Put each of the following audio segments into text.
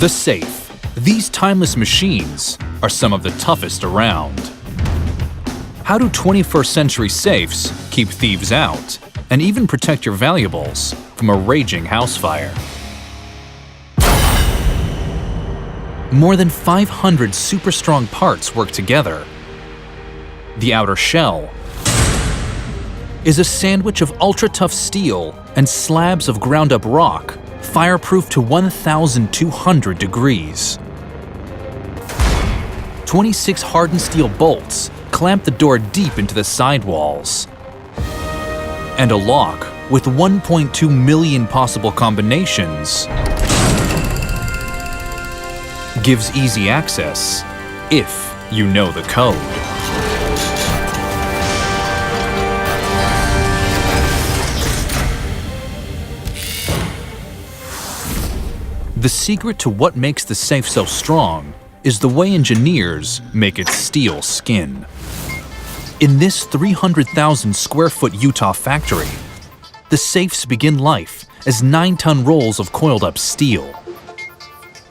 The safe. These timeless machines are some of the toughest around. How do 21st century safes keep thieves out and even protect your valuables from a raging house fire? More than 500 super strong parts work together. The outer shell is a sandwich of ultra-tough steel and slabs of ground-up rock, fireproof to 1,200 degrees. 26 hardened steel bolts clamp the door deep into the sidewalls. And a lock with 1.2 million possible combinations gives easy access if you know the code. The secret to what makes the safe so strong is the way engineers make its steel skin. In this 300,000 square foot Utah factory, the safes begin life as 9-ton rolls of coiled up steel.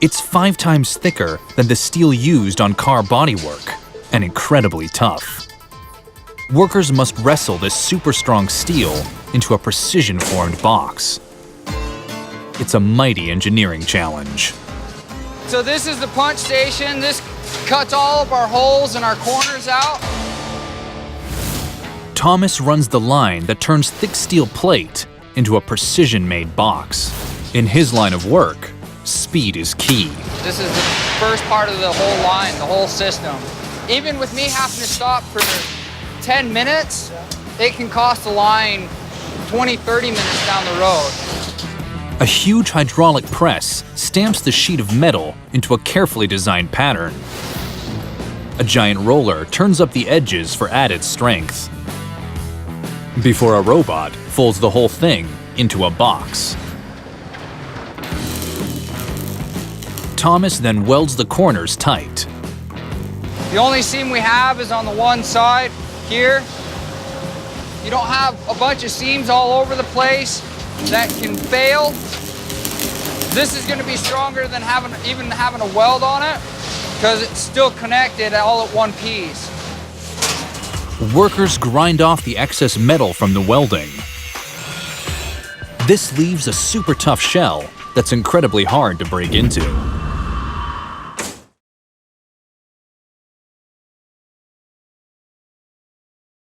It's 5 times thicker than the steel used on car bodywork and incredibly tough. Workers must wrestle this super strong steel into a precision-formed box. It's a mighty engineering challenge. So this is the punch station. This cuts all of our holes and our corners out. Thomas runs the line that turns thick steel plate into a precision-made box. In his line of work, speed is key. This is the first part of the whole line, the whole system. Even with me having to stop for 10 minutes, it can cost the line 20, 30 minutes down the road. A huge hydraulic press stamps the sheet of metal into a carefully designed pattern. A giant roller turns up the edges for added strength, before a robot folds the whole thing into a box. Thomas then welds the corners tight. The only seam we have is on the one side here. You don't have a bunch of seams all over the place that can fail. This is going to be stronger than even having a weld on it because it's still connected all at one piece. Workers grind off the excess metal from the welding. This leaves a super tough shell that's incredibly hard to break into.